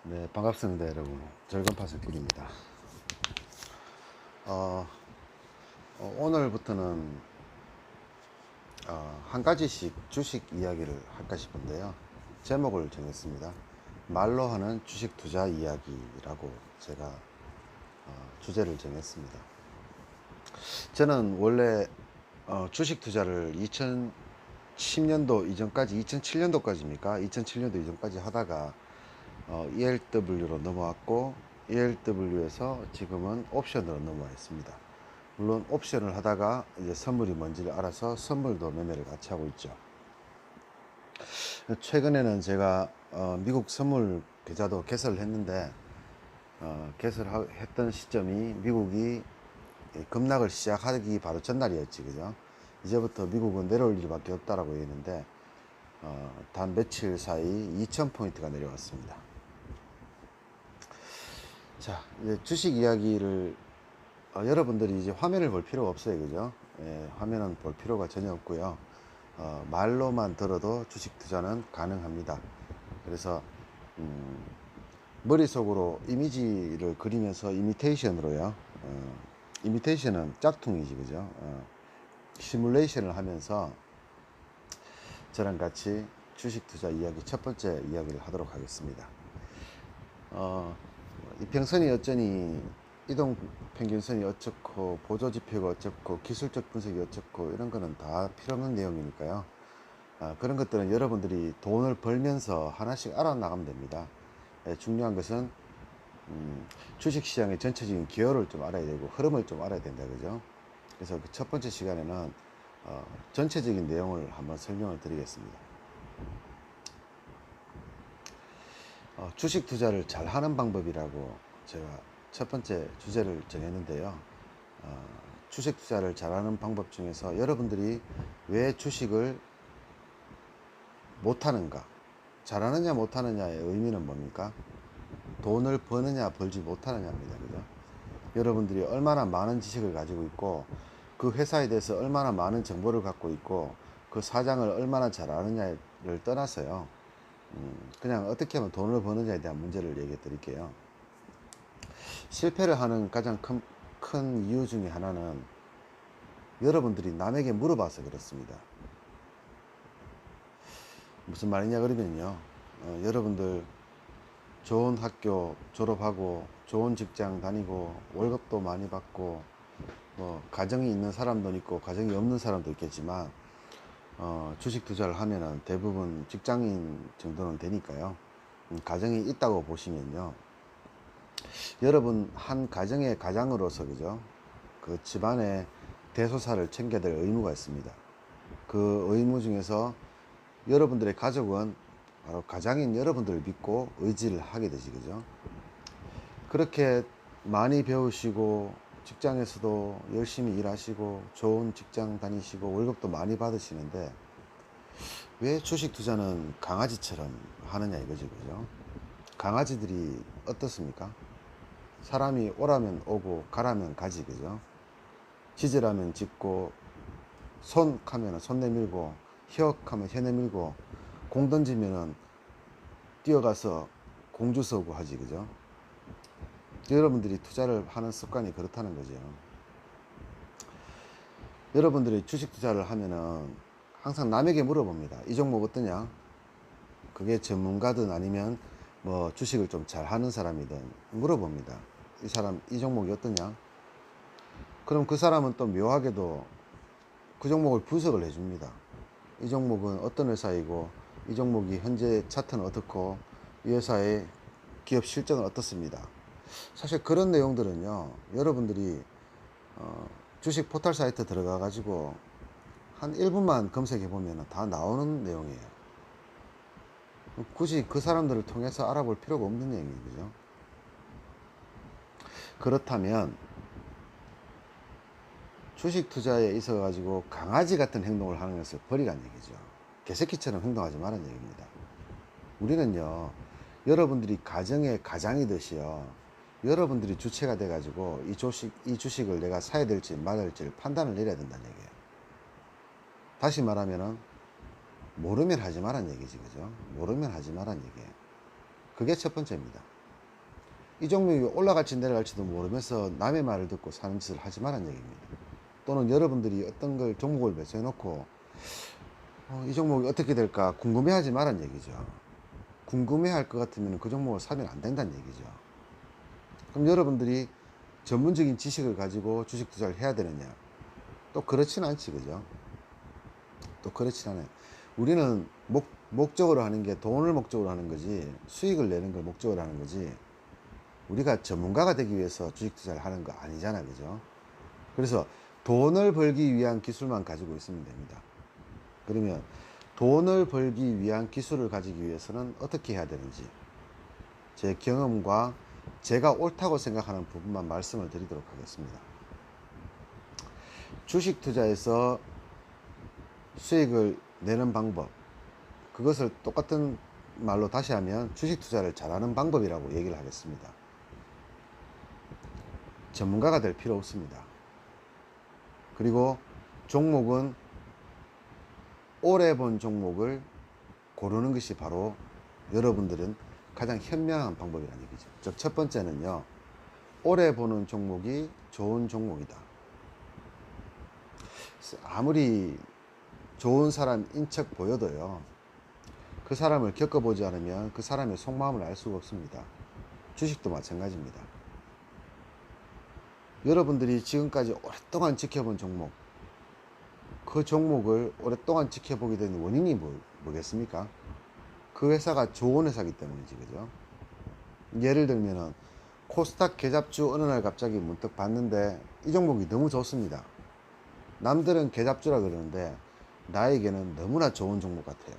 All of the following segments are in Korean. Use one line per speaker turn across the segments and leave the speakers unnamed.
네, 반갑습니다, 여러분. 절간파석길입니다. 오늘부터는 한 가지씩 주식 이야기를 할까 싶은데요. 제목을 정했습니다. 말로 하는 주식 투자 이야기라고 제가 주제를 정했습니다. 저는 원래 주식 투자를 2010년도 이전까지, 2007년도까지입니까? 2007년도 이전까지 하다가 ELW로 넘어왔고, ELW에서 지금은 옵션으로 넘어와 있습니다. 물론 옵션을 하다가 이제 선물이 뭔지를 알아서 선물도 매매를 같이 하고 있죠. 최근에는 제가 미국 선물 계좌도 개설을 했는데, 개설했던 시점이 미국이 급락을 시작하기 바로 전날이었지, 그죠? 이제부터 미국은 내려올 일밖에 없다라고 했는데, 단 며칠 사이 2000포인트가 내려왔습니다. 자, 이제 주식 이야기를 여러분들이 이제 화면을 볼 필요가 없어요, 그죠? 예, 화면은 볼 필요가 전혀 없고요. 말로만 들어도 주식 투자는 가능합니다. 그래서 머릿속으로 이미지를 그리면서 이미테이션으로요. 이미테이션은 짝퉁이지, 그죠? 시뮬레이션을 하면서 저랑 같이 주식 투자 이야기 첫 번째 이야기를 하도록 하겠습니다. 이평선이 어쩌니, 이동 평균선이 어쩌고, 보조지표가 어쩌고, 기술적 분석이 어쩌고, 이런 거는 다 필요 없는 내용이니까요. 그런 것들은 여러분들이 돈을 벌면서 하나씩 알아나가면 됩니다. 중요한 것은 주식시장의 전체적인 기여를 좀 알아야 되고 흐름을 좀 알아야 된다, 그죠? 그래서 그 첫 번째 시간에는 전체적인 내용을 한번 설명을 드리겠습니다. 주식 투자를 잘 하는 방법이라고 제가 첫 번째 주제를 정했는데요. 주식 투자를 잘하는 방법 중에서 여러분들이 왜 주식을 못하는가, 잘하느냐 못하느냐의 의미는 뭡니까? 돈을 버느냐 벌지 못하느냐입니다. 그죠? 여러분들이 얼마나 많은 지식을 가지고 있고 그 회사에 대해서 얼마나 많은 정보를 갖고 있고 그 사장을 얼마나 잘 아느냐를 떠나서요, 그냥 어떻게 하면 돈을 버느냐에 대한 문제를 얘기해 드릴게요. 실패를 하는 가장 큰 이유 중에 하나는 여러분들이 남에게 물어봐서 그렇습니다. 무슨 말이냐 그러면요, 여러분들 좋은 학교 졸업하고 좋은 직장 다니고 월급도 많이 받고 뭐 가정이 있는 사람도 있고 가정이 없는 사람도 있겠지만 주식 투자를 하면은 대부분 직장인 정도는 되니까요. 가정이 있다고 보시면요, 여러분 한 가정의 가장으로서, 그죠? 그 집안의 대소사를 챙겨야 될 의무가 있습니다. 그 의무 중에서 여러분들의 가족은 바로 가장인 여러분들을 믿고 의지를 하게 되지, 그죠? 그렇게 많이 배우시고 직장에서도 열심히 일하시고 좋은 직장 다니시고 월급도 많이 받으시는데 왜 주식 투자는 강아지처럼 하느냐 이거지, 그죠? 강아지들이 어떻습니까? 사람이 오라면 오고 가라면 가지, 그죠? 짖으라면 짖고, 손 하면 손 내밀고, 히역 하면 혀 내밀고, 공 던지면은 뛰어가서 공주 서고 하지, 그죠? 여러분들이 투자를 하는 습관이 그렇다는 거죠. 여러분들이 주식 투자를 하면은 항상 남에게 물어봅니다. 이 종목 어떠냐? 그게 전문가든 아니면 뭐 주식을 좀 잘하는 사람이든 물어봅니다. 이 사람 이 종목이 어떠냐? 그럼 그 사람은 또 묘하게도 그 종목을 분석을 해줍니다. 이 종목은 어떤 회사이고 이 종목이 현재 차트는 어떻고 이 회사의 기업 실적은 어떻습니다. 사실 그런 내용들은요, 여러분들이 주식 포털 사이트 들어가 가지고 한 1분만 검색해 보면 다 나오는 내용이에요. 굳이 그 사람들을 통해서 알아볼 필요가 없는 내용이죠, 그죠? 그렇다면 주식 투자에 있어 가지고 강아지 같은 행동을 하는 것을 버리라는 얘기죠. 개새끼처럼 행동하지 말라는 얘기입니다. 우리는요, 여러분들이 가정의 가장이듯이요, 여러분들이 주체가 돼 가지고 이 주식을 내가 사야 될지 말아야 될지 판단을 내려야 된다는 얘기예요. 다시 말하면은 모르면 하지 말라는 얘기지, 그죠? 모르면 하지 말라는 얘기예요. 그게 첫 번째입니다. 이 종목이 올라갈지 내려갈지도 모르면서 남의 말을 듣고 사는 짓을 하지 말라는 얘기입니다. 또는 여러분들이 어떤 걸 종목을 매수해 놓고 이 종목이 어떻게 될까 궁금해하지 말라는 얘기죠. 궁금해할 것 같으면 그 종목을 사면 안 된다는 얘기죠. 그럼 여러분들이 전문적인 지식을 가지고 주식 투자를 해야 되느냐? 또 그렇진 않지, 그죠? 또 그렇진 않아요. 우리는 목적으로 하는 게 돈을 목적으로 하는 거지, 수익을 내는 걸 목적으로 하는 거지, 우리가 전문가가 되기 위해서 주식 투자를 하는 거 아니잖아, 그죠? 그래서 돈을 벌기 위한 기술만 가지고 있으면 됩니다. 그러면 돈을 벌기 위한 기술을 가지기 위해서는 어떻게 해야 되는지 제 경험과 제가 옳다고 생각하는 부분만 말씀을 드리도록 하겠습니다. 주식 투자에서 수익을 내는 방법, 그것을 똑같은 말로 다시 하면 주식 투자를 잘하는 방법이라고 얘기를 하겠습니다. 전문가가 될 필요 없습니다. 그리고 종목은 오래 본 종목을 고르는 것이 바로 여러분들은 가장 현명한 방법이라는 얘기죠. 즉, 첫 번째는요, 오래 보는 종목이 좋은 종목이다. 아무리 좋은 사람인 척 보여도요, 그 사람을 겪어보지 않으면 그 사람의 속마음을 알 수가 없습니다. 주식도 마찬가지입니다. 여러분들이 지금까지 오랫동안 지켜본 종목, 그 종목을 오랫동안 지켜보게 된 원인이 뭐겠습니까? 그 회사가 좋은 회사이기 때문이지, 그죠? 예를 들면은 코스닥 개잡주 어느 날 갑자기 문득 봤는데 이 종목이 너무 좋습니다. 남들은 개잡주라 그러는데 나에게는 너무나 좋은 종목 같아요.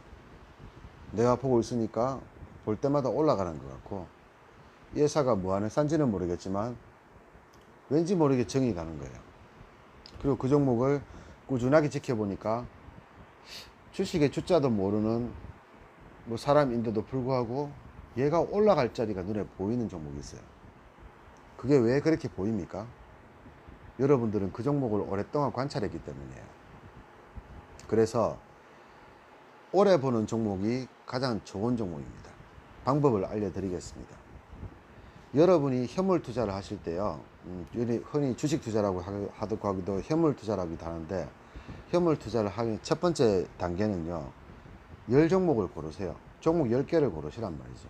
내가 보고 있으니까 볼 때마다 올라가는 것 같고, 이 회사가 뭐 하는 회사인지는 모르겠지만 왠지 모르게 정이 가는 거예요. 그리고 그 종목을 꾸준하게 지켜보니까 주식의 주자도 모르는 뭐 사람인데도 불구하고 얘가 올라갈 자리가 눈에 보이는 종목이 있어요. 그게 왜 그렇게 보입니까? 여러분들은 그 종목을 오랫동안 관찰했기 때문이에요. 그래서 오래 보는 종목이 가장 좋은 종목입니다. 방법을 알려드리겠습니다. 여러분이 현물 투자를 하실 때요, 흔히 주식 투자라고 하기도 현물 투자라고도 하는데, 현물 투자를 하기 첫 번째 단계는요, 10종목을 고르세요. 종목 10개를 고르시란 말이죠.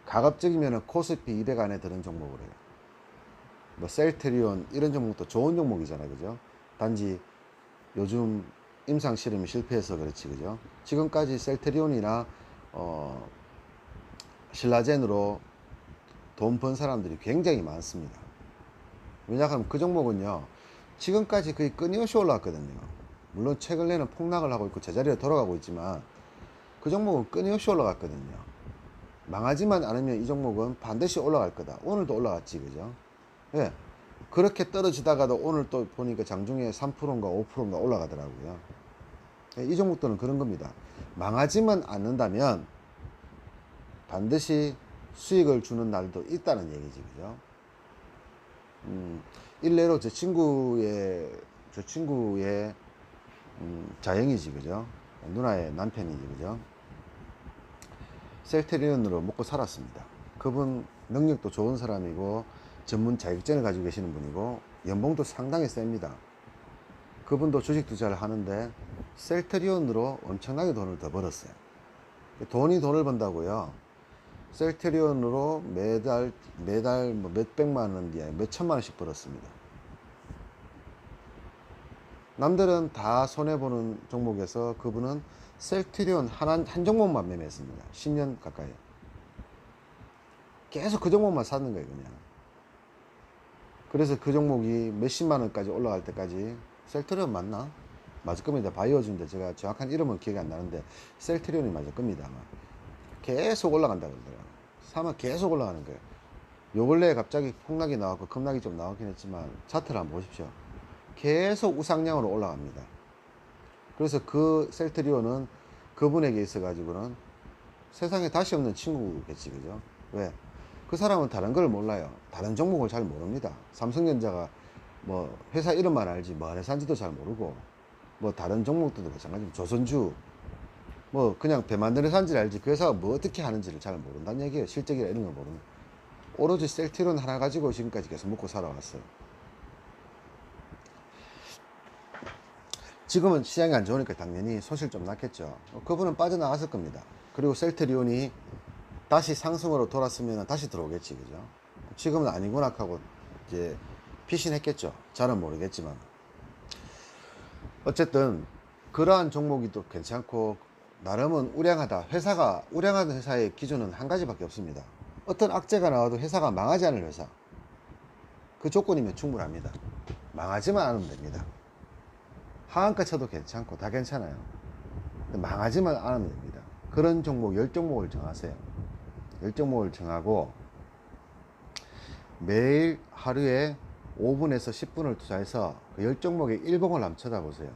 가급적이면 코스피 200 안에 드는 종목을 해요. 뭐 셀트리온 이런 종목도 좋은 종목이잖아요, 그죠? 단지 요즘 임상 실험이 실패해서 그렇지, 그죠? 지금까지 셀트리온이나 신라젠으로 돈 번 사람들이 굉장히 많습니다. 왜냐하면 그 종목은요, 지금까지 거의 끊임없이 올라왔거든요. 물론 최근에는 폭락을 하고 있고 제자리로 돌아가고 있지만 그 종목은 끊임없이 올라갔거든요. 망하지만 않으면 이 종목은 반드시 올라갈 거다. 오늘도 올라갔지, 그죠? 예. 그렇게 떨어지다가도 오늘 또 보니까 장중에 3%인가 5%인가 올라가더라고요. 예, 이 종목들은 그런 겁니다. 망하지만 않는다면 반드시 수익을 주는 날도 있다는 얘기지, 그죠? 일례로 저 친구의 자영이지, 그죠? 누나의 남편이지, 그죠? 셀트리온으로 먹고 살았습니다. 그분 능력도 좋은 사람이고 전문 자격증을 가지고 계시는 분이고 연봉도 상당히 셉니다. 그분도 주식 투자를 하는데 셀트리온으로 엄청나게 돈을 더 벌었어요. 돈을 번다고요. 셀트리온으로 매달 뭐 몇백만 원, 몇천만 원씩 벌었습니다. 남들은 다 손해보는 종목에서 그분은 셀트리온 한 종목만 매매했습니다. 10년 가까이. 계속 그 종목만 사는 거예요, 그냥. 그래서 그 종목이 몇십만 원까지 올라갈 때까지, 셀트리온 맞나? 맞을 겁니다. 바이오주인데 제가 정확한 이름은 기억이 안 나는데 셀트리온이 맞을 겁니다, 아마. 계속 올라간다 그러더라고요. 사면 계속 올라가는 거예요. 요 근래에 갑자기 폭락이 나왔고 급락이 좀 나왔긴 했지만 차트를 한번 보십시오. 계속 우상향으로 올라갑니다. 그래서 그 셀트리온은 그분에게 있어 가지고는 세상에 다시 없는 친구겠지, 그죠? 왜? 그 사람은 다른 걸 몰라요. 다른 종목을 잘 모릅니다. 삼성전자가 뭐 회사 이름만 알지 뭐 회사인지도 잘 모르고, 뭐 다른 종목들도 마찬가지고 조선주 뭐 그냥 배 만드는 회사인지를 알지 그 회사가 뭐 어떻게 하는지를 잘 모른다는 얘기예요. 실적이나 이런 걸 모르는. 오로지 셀트리온 하나 가지고 지금까지 계속 먹고 살아왔어요. 지금은 시장이 안 좋으니까 당연히 손실 좀 났겠죠. 그분은 빠져나갔을 겁니다. 그리고 셀트리온이 다시 상승으로 돌았으면 다시 들어오겠지, 그죠? 지금은 아니구나 하고 이제 피신했겠죠. 잘은 모르겠지만. 어쨌든 그러한 종목이 또 괜찮고 나름은 우량하다. 회사가 우량한 회사의 기준은 한 가지밖에 없습니다. 어떤 악재가 나와도 회사가 망하지 않을 회사. 그 조건이면 충분합니다. 망하지만 않으면 됩니다. 하한가 쳐도 괜찮고 다 괜찮아요. 망하지만 않으면 됩니다. 그런 종목 10종목을 정하세요. 10종목을 정하고 매일 하루에 5분에서 10분을 투자해서 그 10종목의 일봉을 한번 쳐다보세요.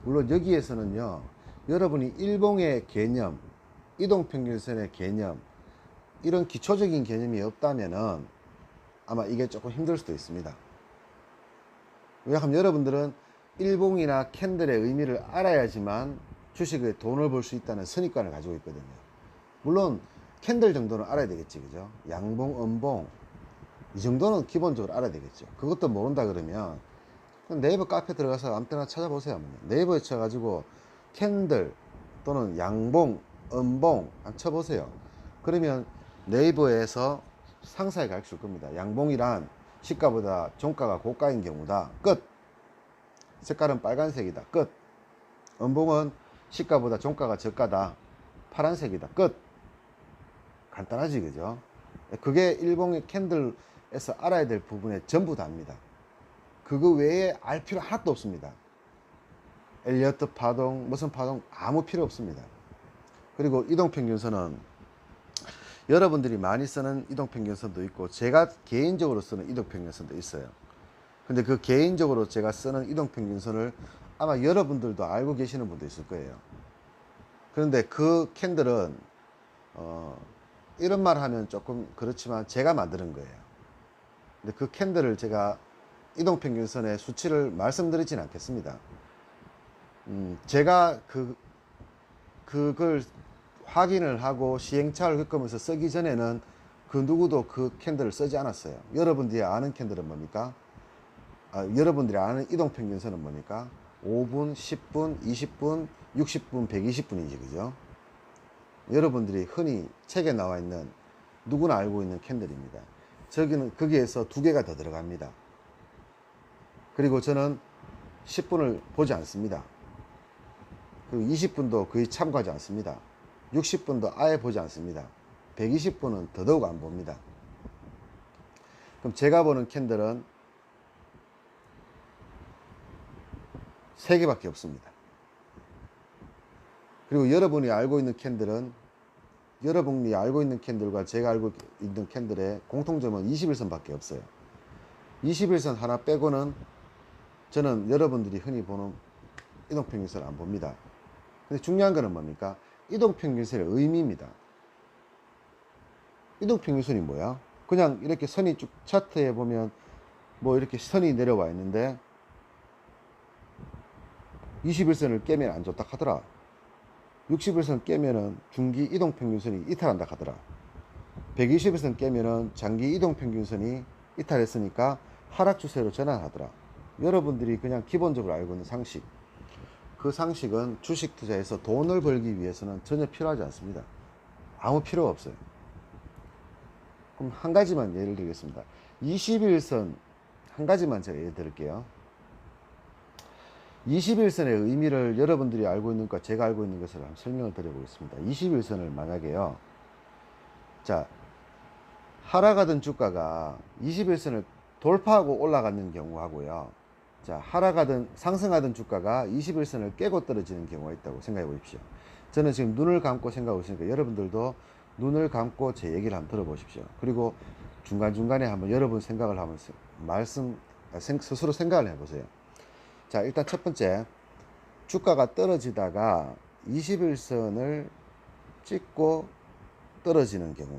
물론 여기에서는요, 여러분이 일봉의 개념, 이동평균선의 개념, 이런 기초적인 개념이 없다면은 아마 이게 조금 힘들 수도 있습니다. 왜냐하면 여러분들은 일봉이나 캔들의 의미를 알아야지만 주식에 돈을 벌 수 있다는 선입관을 가지고 있거든요. 물론 캔들 정도는 알아야 되겠지, 그죠? 양봉, 음봉 이 정도는 기본적으로 알아야 되겠죠. 그것도 모른다 그러면 네이버 카페 들어가서 아무 때나 찾아보세요. 네이버에 쳐가지고 캔들 또는 양봉, 음봉 한번 쳐보세요. 그러면 네이버에서 상세하게 가르쳐 줄 겁니다. 양봉이란 시가보다 종가가 고가인 경우다. 끝. 색깔은 빨간색이다. 끝. 음봉은 시가보다 종가가 저가다. 파란색이다. 끝. 간단하지, 그죠? 그게 일봉의 캔들에서 알아야 될 부분에 전부 다입니다. 그거 외에 알 필요 하나도 없습니다. 엘리어트 파동, 무슨 파동 아무 필요 없습니다. 그리고 이동평균선은 여러분들이 많이 쓰는 이동평균선도 있고 제가 개인적으로 쓰는 이동평균선도 있어요. 근데 그 개인적으로 제가 쓰는 이동평균선을 아마 여러분들도 알고 계시는 분도 있을 거예요. 그런데 그 캔들은 이런 말 하면 조금 그렇지만 제가 만드는 거예요. 근데 그 캔들을 제가 이동평균선의 수치를 말씀드리진 않겠습니다. 제가 그걸 확인을 하고 시행착오를 겪으면서 쓰기 전에는 그 누구도 그 캔들을 쓰지 않았어요. 여러분들이 아는 캔들은 뭡니까? 여러분들이 아는 이동평균선은 뭡니까? 5분, 10분, 20분, 60분, 120분이지, 그죠? 여러분들이 흔히 책에 나와 있는 누구나 알고 있는 캔들입니다. 저기는 거기에서 2개가 더 들어갑니다. 그리고 저는 10분을 보지 않습니다. 그리고 20분도 거의 참고하지 않습니다. 60분도 아예 보지 않습니다. 120분은 더더욱 안 봅니다. 그럼 제가 보는 캔들은 3개밖에 없습니다. 그리고 여러분이 알고 있는 캔들은 여러분이 알고 있는 캔들과 제가 알고 있는 캔들의 공통점은 21선밖에 없어요. 21선 하나 빼고는 저는 여러분들이 흔히 보는 이동평균선을 안 봅니다. 근데 중요한 거는 뭡니까? 이동평균선의 의미입니다. 이동평균선이 뭐야? 그냥 이렇게 선이 쭉 차트에 보면 뭐 이렇게 선이 내려와 있는데 21선을 깨면 안 좋다 하더라. 60일선 깨면은 중기 이동평균선이 이탈한다 하더라. 120일선 깨면은 장기 이동평균선이 이탈했으니까 하락 추세로 전환하더라. 여러분들이 그냥 기본적으로 알고 있는 상식. 그 상식은 주식 투자에서 돈을 벌기 위해서는 전혀 필요하지 않습니다. 아무 필요가 없어요. 그럼 한 가지만 예를 들겠습니다. 21선 한 가지만 제가 예를 들을게요. 21선의 의미를 여러분들이 알고 있는 것과 제가 알고 있는 것을 한번 설명을 드려보겠습니다. 21선을 만약에요. 자, 하락하던 주가가 21선을 돌파하고 올라가는 경우하고요. 자, 하락하던 상승하던 주가가 21선을 깨고 떨어지는 경우가 있다고 생각해 보십시오. 저는 지금 눈을 감고 생각하고 있으니까 여러분들도 눈을 감고 제 얘기를 한번 들어보십시오. 그리고 중간중간에 한번 여러분 생각을 한번 스스로 생각을 해보세요. 자, 일단 첫 번째, 주가가 떨어지다가 21선을 찍고 떨어지는 경우,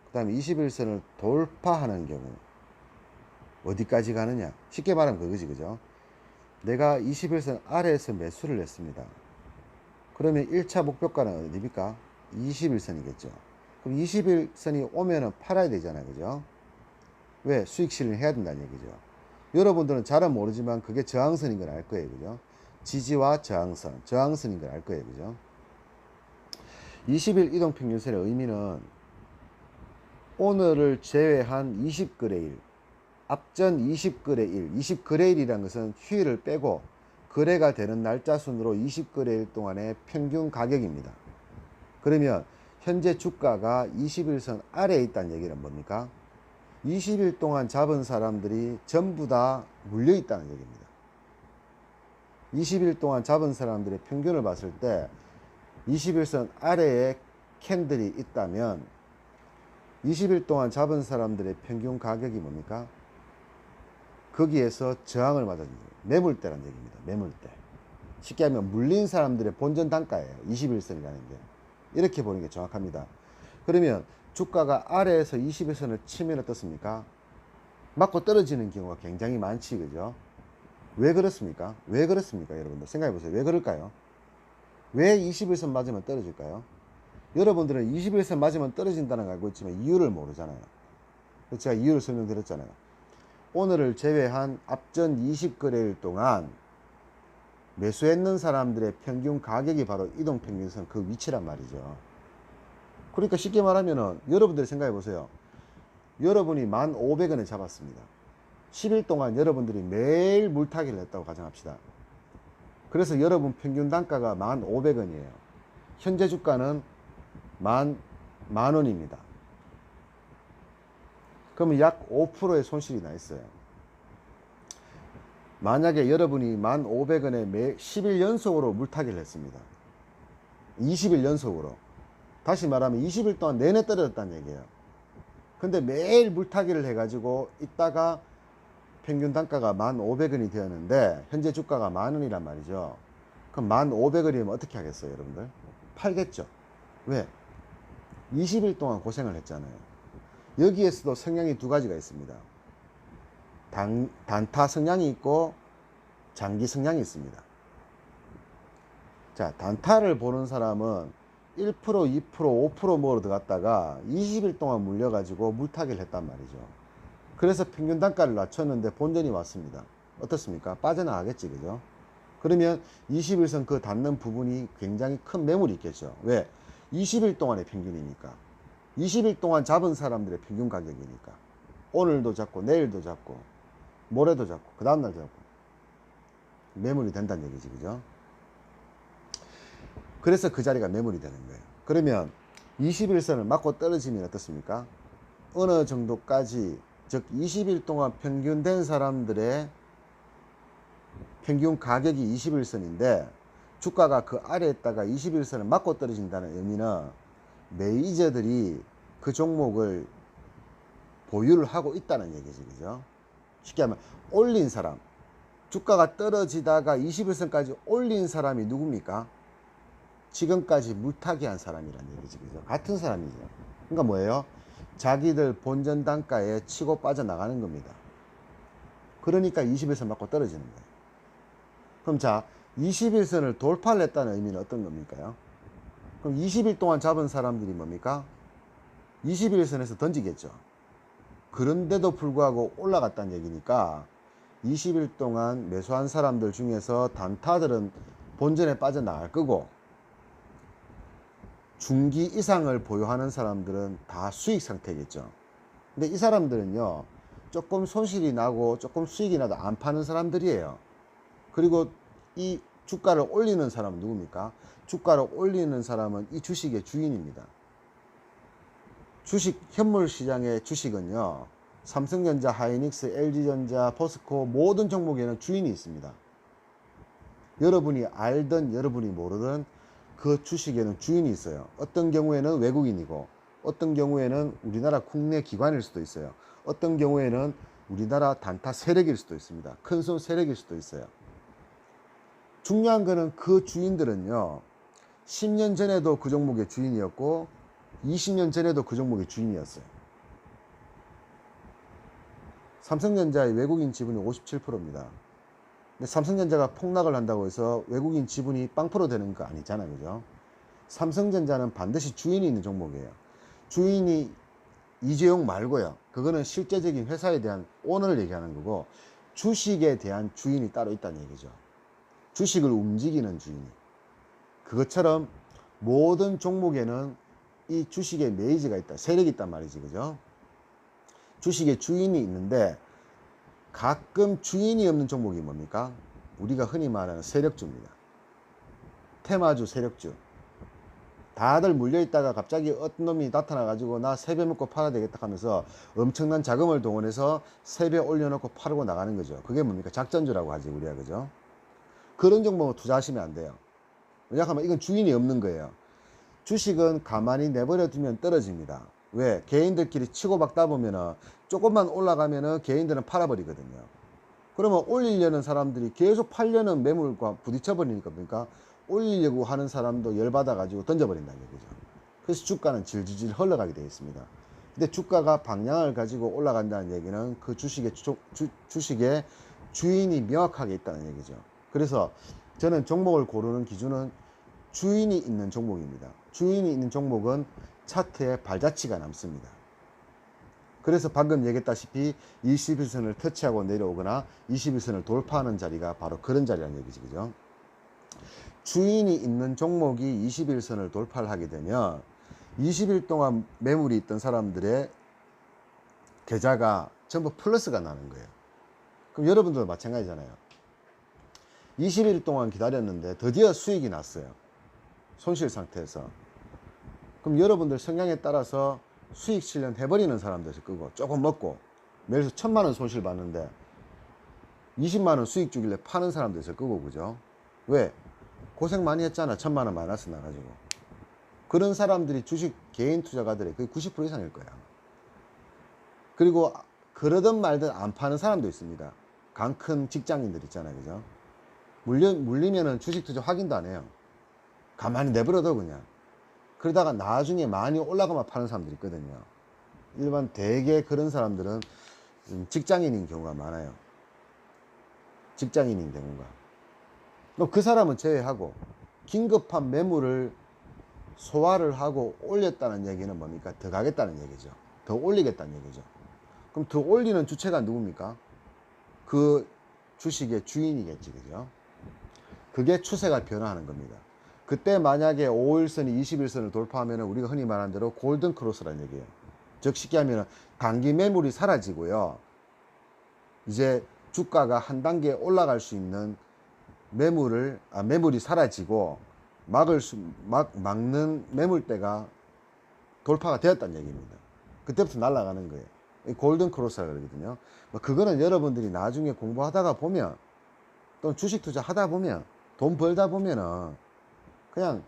그 다음에 21선을 돌파하는 경우, 어디까지 가느냐? 쉽게 말하면 그거지, 그죠? 내가 21선 아래에서 매수를 했습니다. 그러면 1차 목표가는 어디입니까? 21선이겠죠. 그럼 21선이 오면은 팔아야 되잖아요. 그죠? 왜? 수익 실현을 해야 된다는 얘기죠. 여러분들은 잘은 모르지만 그게 저항선인 걸 알 거예요. 그죠? 지지와 저항선인 걸 알 거예요. 그죠? 20일 이동평균선의 의미는 오늘을 제외한 20거래일, 앞전 20거래일, 20거래일이라는 것은 휴일을 빼고 거래가 되는 날짜 순으로 20거래일 동안의 평균 가격입니다. 그러면 현재 주가가 21선 아래에 있다는 얘기는 뭡니까? 20일 동안 잡은 사람들이 전부 다 물려 있다는 얘기입니다. 20일 동안 잡은 사람들의 평균을 봤을 때 21선 아래에 캔들이 있다면 20일 동안 잡은 사람들의 평균 가격이 뭡니까? 거기에서 저항을 맞아준 거예요. 매물대라는 얘기입니다. 매물대. 쉽게 하면 물린 사람들의 본전 단가예요. 21선이라는 게. 이렇게 보는 게 정확합니다. 그러면 주가가 아래에서 21선을 치면 어떻습니까? 맞고 떨어지는 경우가 굉장히 많지, 그죠? 왜 그렇습니까? 왜 그렇습니까, 여러분들? 생각해 보세요. 왜 그럴까요? 왜 21선 맞으면 떨어질까요? 여러분들은 21선 맞으면 떨어진다는 걸 알고 있지만 이유를 모르잖아요. 제가 이유를 설명드렸잖아요. 오늘을 제외한 앞전 20거래일 동안 매수했는 사람들의 평균 가격이 바로 이동평균선 그 위치란 말이죠. 그러니까 쉽게 말하면은 여러분들이 생각해 보세요. 여러분이 1,500원에 잡았습니다. 10일 동안 여러분들이 매일 물타기를 했다고 가정합시다. 그래서 여러분 평균 단가가 1,500원이에요. 현재 주가는 만 원입니다. 그러면 약 5%의 손실이 나 있어요. 만약에 여러분이 1,500원에 매 10일 연속으로 물타기를 했습니다. 20일 연속으로. 다시 말하면 20일 동안 내내 떨어졌다는 얘기예요. 근데 매일 물타기를 해가지고 있다가 평균 단가가 1,500원이 되었는데 현재 주가가 10,000원이란 말이죠. 그럼 1,500원이면 어떻게 하겠어요, 여러분들? 팔겠죠. 왜? 20일 동안 고생을 했잖아요. 여기에서도 성향이 두 가지가 있습니다. 단타 성향이 있고 장기 성향이 있습니다. 자, 단타를 보는 사람은 1%, 2%, 5% 모으러 들어갔다가 20일 동안 물려가지고 물타기를 했단 말이죠. 그래서 평균 단가를 낮췄는데 본전이 왔습니다. 어떻습니까? 빠져나가겠지, 그죠? 그러면 21선 그 닿는 부분이 굉장히 큰 매물이 있겠죠. 왜? 20일 동안의 평균이니까. 20일 동안 잡은 사람들의 평균 가격이니까. 오늘도 잡고 내일도 잡고 모레도 잡고 그 다음날 잡고 매물이 된다는 얘기지, 그죠? 그래서 그 자리가 매물이 되는 거예요. 그러면 21선을 맞고 떨어지면 어떻습니까? 어느 정도까지, 즉 20일 동안 평균 된 사람들의 평균 가격이 21선인데 주가가 그 아래에 있다가 21선을 맞고 떨어진다는 의미는 메이저들이 그 종목을 보유를 하고 있다는 얘기지, 그죠? 쉽게 하면 올린 사람, 주가가 떨어지다가 21선까지 올린 사람이 누굽니까? 지금까지 물타기 한 사람이란 얘기지, 그죠? 같은 사람이죠. 그러니까 뭐예요? 자기들 본전 단가에 치고 빠져나가는 겁니다. 그러니까 21선 맞고 떨어지는 거예요. 그럼 자, 21선을 돌파를 했다는 의미는 어떤 겁니까? 그럼 20일 동안 잡은 사람들이 뭡니까? 21선에서 던지겠죠. 그런데도 불구하고 올라갔다는 얘기니까 20일 동안 매수한 사람들 중에서 단타들은 본전에 빠져나갈 거고 중기 이상을 보유하는 사람들은 다 수익 상태겠죠. 근데 이 사람들은요, 조금 손실이 나고 조금 수익이 나도 안 파는 사람들이에요. 그리고 이 주가를 올리는 사람은 누굽니까? 주가를 올리는 사람은 이 주식의 주인입니다. 주식, 현물 시장의 주식은요, 삼성전자, 하이닉스, LG전자, 포스코 모든 종목에는 주인이 있습니다. 여러분이 알든 여러분이 모르든 그 주식에는 주인이 있어요. 어떤 경우에는 외국인이고 어떤 경우에는 우리나라 국내 기관일 수도 있어요. 어떤 경우에는 우리나라 단타 세력일 수도 있습니다. 큰손 세력일 수도 있어요. 중요한 거는 그 주인들은요, 10년 전에도 그 종목의 주인이었고 20년 전에도 그 종목의 주인이었어요. 삼성전자의 외국인 지분이 57%입니다. 근데 삼성전자가 폭락을 한다고 해서 외국인 지분이 0% 되는 거 아니잖아요, 그죠? 삼성전자는 반드시 주인이 있는 종목이에요. 주인이 이재용 말고요. 그거는 실제적인 회사에 대한 오너를 얘기하는 거고, 주식에 대한 주인이 따로 있다는 얘기죠. 주식을 움직이는 주인이. 그것처럼 모든 종목에는 이 주식의 메이저가 있다, 세력이 있단 말이지, 그죠? 주식의 주인이 있는데 가끔 주인이 없는 종목이 뭡니까? 우리가 흔히 말하는 세력주입니다. 테마주, 세력주. 다들 물려있다가 갑자기 어떤 놈이 나타나가지고 나 3배 먹고 팔아야 되겠다 하면서 엄청난 자금을 동원해서 3배 올려놓고 팔고 나가는 거죠. 그게 뭡니까? 작전주라고 하지, 우리가, 그죠? 그런 종목은 투자하시면 안 돼요. 왜냐하면 이건 주인이 없는 거예요. 주식은 가만히 내버려 두면 떨어집니다. 왜? 개인들끼리 치고 박다 보면은 조금만 올라가면은 개인들은 팔아버리거든요. 그러면 올리려는 사람들이 계속 팔려는 매물과 부딪혀 버리니까 뭡니까? 올리려고 하는 사람도 열받아 가지고 던져버린다는 얘기죠. 그래서 주가는 질질질 흘러가게 되어 있습니다. 근데 주가가 방향을 가지고 올라간다는 얘기는 그 주식의 주인이 명확하게 있다는 얘기죠. 그래서 저는 종목을 고르는 기준은 주인이 있는 종목입니다. 주인이 있는 종목은 차트에 발자취가 남습니다. 그래서 방금 얘기했다시피 21선을 터치하고 내려오거나 21선을 돌파하는 자리가 바로 그런 자리라는 얘기죠. 그죠? 주인이 있는 종목이 21선을 돌파를 하게 되면 20일 동안 매물이 있던 사람들의 계좌가 전부 플러스가 나는 거예요. 그럼 여러분들도 마찬가지잖아요. 20일 동안 기다렸는데 드디어 수익이 났어요. 손실 상태에서. 그럼 여러분들 성향에 따라서 수익 실현해버리는 사람들에서 끄고 조금 먹고 매일 1000만원 손실 봤는데 20만원 수익 주길래 파는 사람들에서 끄고, 그죠? 왜? 고생 많이 했잖아. 1000만원 마이너스 나가지고. 그런 사람들이 주식 개인 투자가들의 거의 90% 이상일 거야. 그리고 그러든 말든 안 파는 사람도 있습니다. 강 큰 직장인들 있잖아요. 그죠? 물리면은 주식 투자 확인도 안 해요. 가만히 내버려둬 그냥. 그러다가 나중에 많이 올라가면 파는 사람들이 있거든요. 일반 대개 그런 사람들은 직장인인 경우가 많아요. 직장인인 경우가. 그 사람은 제외하고 긴급한 매물을 소화를 하고 올렸다는 얘기는 뭡니까? 더 가겠다는 얘기죠. 더 올리겠다는 얘기죠. 그럼 더 올리는 주체가 누굽니까? 그 주식의 주인이겠지, 그죠? 그게 추세가 변화하는 겁니다. 그때 만약에 5일선이 21선을 돌파하면 우리가 흔히 말하는 대로 골든 크로스라는 얘기예요. 즉 쉽게 하면 단기 매물이 사라지고요. 이제 주가가 한 단계 올라갈 수 있는 매물이 사라지고 막는 매물대가 돌파가 되었다는 얘기입니다. 그때부터 날아가는 거예요. 골든 크로스라고 그러거든요. 그거는 여러분들이 나중에 공부하다가 보면 또는 주식 투자 하다 보면 돈 벌다 보면은 그냥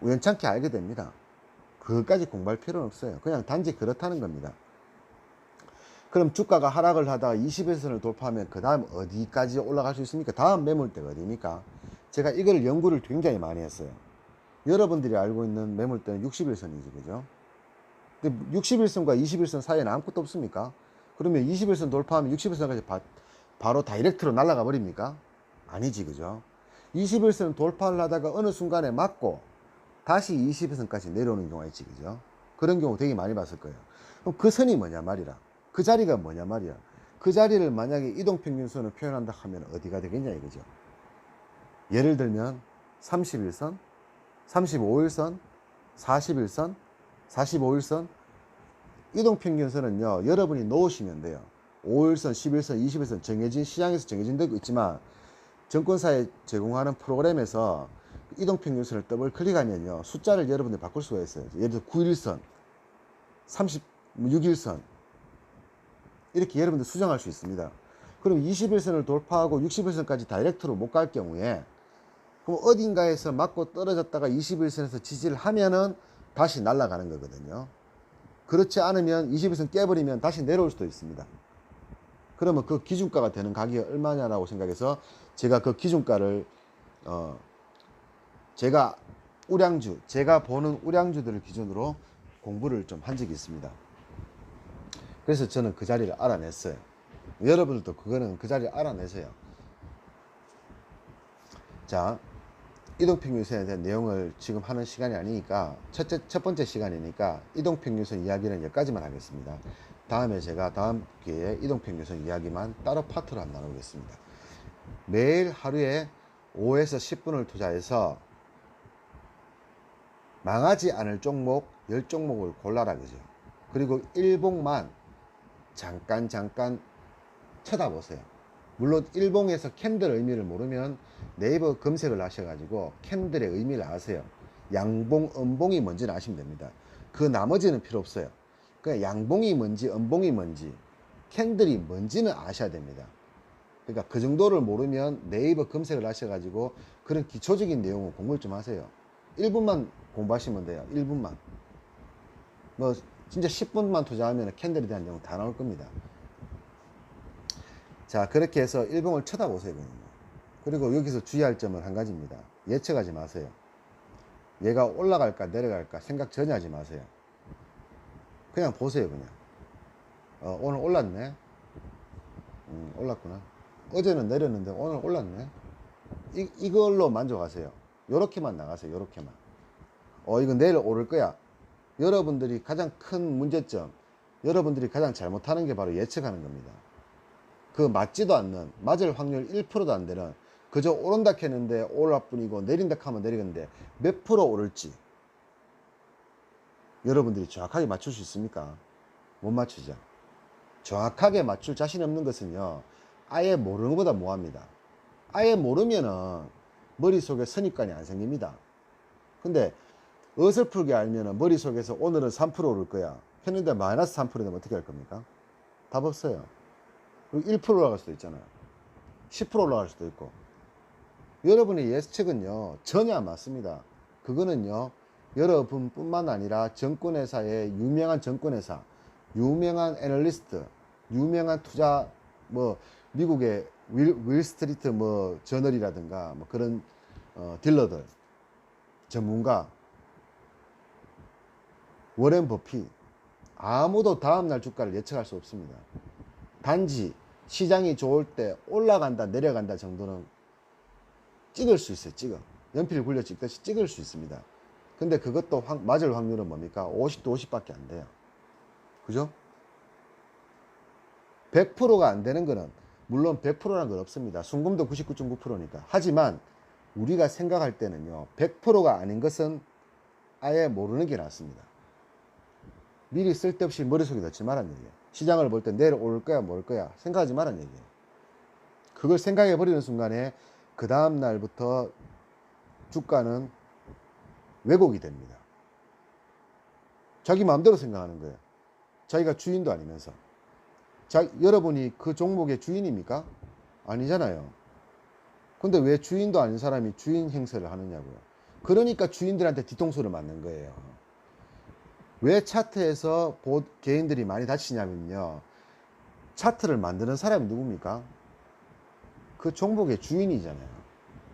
우연찮게 알게 됩니다. 그것까지 공부할 필요는 없어요. 그냥 단지 그렇다는 겁니다. 그럼 주가가 하락을 하다가 21선을 돌파하면 그 다음 어디까지 올라갈 수 있습니까? 다음 매물대가 어디입니까? 제가 이걸 연구를 굉장히 많이 했어요. 여러분들이 알고 있는 매물대는 61선이지, 그죠? 근데 61선과 21선 사이에는 아무것도 없습니까? 그러면 21선 돌파하면 61선까지 바로 다이렉트로 날아가 버립니까? 아니지, 그죠? 21선 돌파를 하다가 어느 순간에 맞고 다시 21선까지 내려오는 경우가 있지, 그죠? 그런 경우 되게 많이 봤을 거예요. 그럼 그 선이 뭐냐 말이라. 그 자리가 뭐냐 말이야. 그 자리를 만약에 이동평균선을 표현한다 하면 어디가 되겠냐 이거죠. 예를 들면 31선, 35일선, 41선, 45일선. 이동평균선은요, 여러분이 놓으시면 돼요. 5일선, 11선, 20일선 정해진, 시장에서 정해진 데도 있지만 증권사에 제공하는 프로그램에서 이동평균선을 더블 클릭하면요, 숫자를 여러분들이 바꿀 수가 있어요. 예를 들어 9일선, 36일선 이렇게 여러분들 수정할 수 있습니다. 그럼 21선을 돌파하고 60일선까지 다이렉트로 못 갈 경우에 그럼 어딘가에서 맞고 떨어졌다가 21선에서 지지를 하면은 다시 날아가는 거거든요. 그렇지 않으면 21선 깨버리면 다시 내려올 수도 있습니다. 그러면 그 기준가가 되는 가격이 얼마냐라고 생각해서 제가 그 기준가를 제가 보는 우량주들을 기준으로 공부를 좀 한 적이 있습니다. 그래서 저는 그 자리를 알아냈어요. 여러분들도 그거는 그 자리를 알아내세요. 자, 이동평균선에 대한 내용을 지금 하는 시간이 아니니까 첫 번째 시간이니까 이동평균선 이야기는 여기까지만 하겠습니다. 다음에 제가 다음 기회에 이동평균선 이야기만 따로 파트로 한번 나누겠습니다. 매일 하루에 5에서 10분을 투자해서 망하지 않을 종목 10종목을 골라라 그죠. 그리고 일봉만 잠깐 쳐다보세요. 물론 일봉에서 캔들 의미를 모르면 네이버 검색을 하셔가지고 캔들의 의미를 아세요. 양봉, 음봉이 뭔지는 아시면 됩니다. 그 나머지는 필요 없어요. 그냥 양봉이 뭔지 음봉이 뭔지 캔들이 뭔지는 아셔야 됩니다. 그러니까 그 정도를 모르면 네이버 검색을 하셔가지고 그런 기초적인 내용을 공부를 좀 하세요. 1분만 공부하시면 돼요. 1분만. 뭐 진짜 10분만 투자하면 캔들에 대한 내용 다 나올 겁니다. 자, 그렇게 해서 일봉을 쳐다보세요. 그리고 여기서 주의할 점은 한 가지입니다. 예측하지 마세요. 얘가 올라갈까 내려갈까 생각 전혀 하지 마세요. 그냥 보세요. 그냥 오늘 올랐네. 올랐구나. 어제는 내렸는데 오늘 올랐네. 이걸로 만족하세요. 요렇게만 나가세요. 요렇게만. 이거 내일 오를 거야. 여러분들이 가장 큰 문제점, 여러분들이 가장 잘못하는 게 바로 예측하는 겁니다. 그 맞지도 않는, 맞을 확률 1%도 안 되는, 그저 오른다 했는데 오를 뿐이고 내린다 하면 내리는데 몇 프로 오를지 여러분들이 정확하게 맞출 수 있습니까? 못 맞추죠. 정확하게 맞출 자신 없는 것은요, 아예 모르는 것보다 뭐합니다. 아예 모르면은 머릿속에 선입관이 안 생깁니다. 근데 어설프게 알면은 머릿속에서 오늘은 3% 오를 거야 했는데 마이너스 3% 되면 어떻게 할 겁니까? 답 없어요. 그리고 1% 올라갈 수도 있잖아요. 10% 올라갈 수도 있고. 여러분의 예측은요 전혀 안 맞습니다. 그거는요 여러분뿐만 아니라 증권회사의 유명한 증권회사, 유명한 애널리스트, 유명한 투자 뭐 미국의 윌스트리트 뭐 저널이라든가 뭐 그런 딜러들, 전문가, 워렌 버핏, 아무도 다음날 주가를 예측할 수 없습니다. 단지 시장이 좋을 때 올라간다 내려간다 정도는 찍을 수 있어요. 연필 굴려 찍듯이 찍을 수 있습니다. 근데 그것도 맞을 확률은 뭡니까? 50도 50밖에 안 돼요. 그죠? 100%가 안 되는 거는 물론 100%라는 건 없습니다. 순금도 99.9%니까. 하지만 우리가 생각할 때는요 100%가 아닌 것은 아예 모르는 게 낫습니다. 미리 쓸데없이 머릿속에 넣지 말란 얘기예요. 시장을 볼 때 내일 오를 거야 뭘 거야 생각하지 말란 얘기예요. 그걸 생각해 버리는 순간에 그 다음 날부터 주가는 왜곡이 됩니다. 자기 마음대로 생각하는 거예요. 자기가 주인도 아니면서. 여러분이 그 종목의 주인입니까? 아니잖아요. 근데 왜 주인도 아닌 사람이 주인 행세를 하느냐고요. 그러니까 주인들한테 뒤통수를 맞는 거예요. 왜 차트에서 개인들이 많이 다치냐면요, 차트를 만드는 사람이 누굽니까? 그 종목의 주인이잖아요.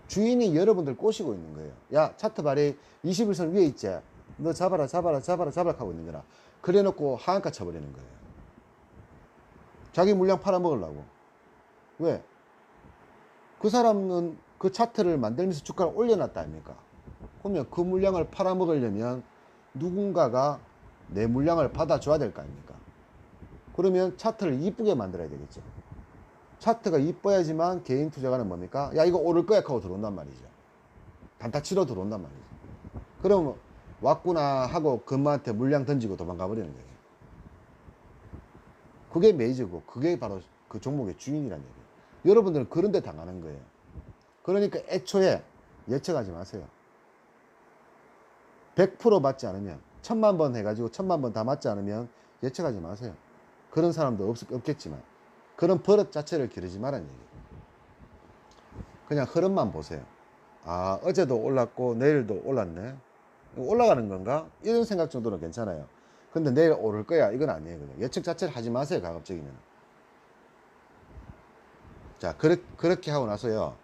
주인이 여러분들 꼬시고 있는 거예요. 야, 차트 발이 21선 위에 있지? 너 잡아라 하고 있는 거라. 그래 놓고 하한가 쳐버리는 거예요. 자기 물량 팔아먹으려고. 왜? 그 사람은 그 차트를 만들면서 주가를 올려놨다 아닙니까? 그러면 그 물량을 팔아먹으려면 누군가가 내 물량을 받아줘야 될 거 아닙니까? 그러면 차트를 이쁘게 만들어야 되겠죠. 차트가 이뻐야지만 개인 투자가는 뭡니까? 야, 이거 오를 거야 하고 들어온단 말이죠. 단타 치러 들어온단 말이죠. 그럼 왔구나 하고 금마한테 물량 던지고 도망가 버리는 거예요. 그게 메이저고 그게 바로 그 종목의 주인이라는 얘기예요. 여러분들은 그런 데 당하는 거예요. 그러니까 애초에 예측하지 마세요. 100% 맞지 않으면 1000만 번 해가지고 1000만 번 다 맞지 않으면 예측하지 마세요. 그런 사람도 없겠지만 그런 버릇 자체를 기르지 말라는 얘기예요. 그냥 흐름만 보세요. 아, 어제도 올랐고 내일도 올랐네, 올라가는 건가? 이런 생각 정도는 괜찮아요. 근데 내일 오를 거야 이건 아니에요. 그냥 예측 자체를 하지 마세요. 가급적이면. 자, 그렇게 하고 나서요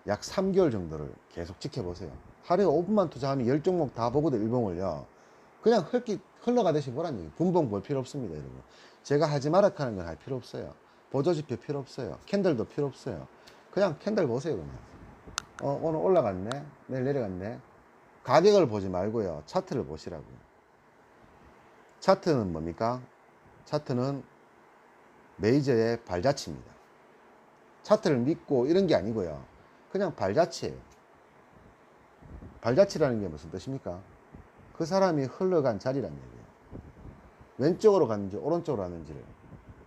약 3개월 정도를 계속 지켜보세요. 하루에 5분만 투자하면 10종목 다 보고도 일봉을요 그냥 흘러가듯이 보란 얘기예요. 분봉 볼 필요 없습니다. 여러분, 제가 하지 마라 하는 건 할 필요 없어요. 보조지표 필요 없어요. 캔들도 필요 없어요. 그냥 캔들 보세요. 그냥 오늘 올라갔네, 내일 내려갔네. 가격을 보지 말고요, 차트를 보시라고요. 차트는 뭡니까? 차트는 메이저의 발자취입니다. 차트를 믿고 이런 게 아니고요, 그냥 발자취예요. 발자취라는 게 무슨 뜻입니까? 그 사람이 흘러간 자리란 얘기예요. 왼쪽으로 갔는지 오른쪽으로 갔는지를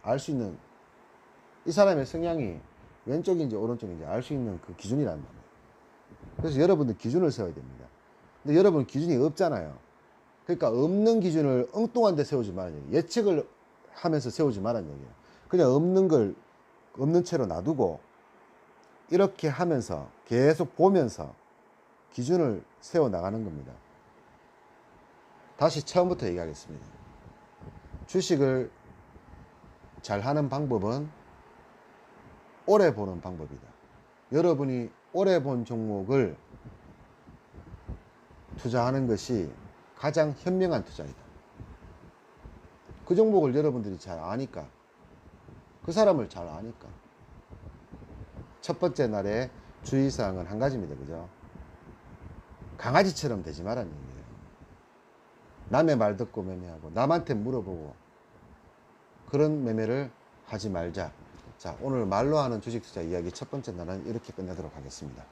알 수 있는, 이 사람의 성향이 왼쪽인지 오른쪽인지 알 수 있는 그 기준이란 말이에요. 그래서 여러분들 기준을 세워야 됩니다. 근데 여러분 기준이 없잖아요. 그러니까 없는 기준을 엉뚱한 데 세우지 말라는 얘기예요. 예측을 하면서 세우지 말라는 얘기예요. 그냥 없는 걸 없는 채로 놔두고 이렇게 하면서 계속 보면서 기준을 세워 나가는 겁니다. 다시 처음부터 얘기하겠습니다. 주식을 잘 하는 방법은 오래 보는 방법이다. 여러분이 오래 본 종목을 투자하는 것이 가장 현명한 투자이다. 그 종목을 여러분들이 잘 아니까, 그 사람을 잘 아니까. 첫 번째 날에 주의사항은 한 가지입니다. 그죠? 강아지처럼 되지 말라는 얘기예요. 남의 말 듣고 매매하고 남한테 물어보고 그런 매매를 하지 말자. 자, 오늘 말로 하는 주식 투자 이야기 첫 번째 날은 이렇게 끝내도록 하겠습니다.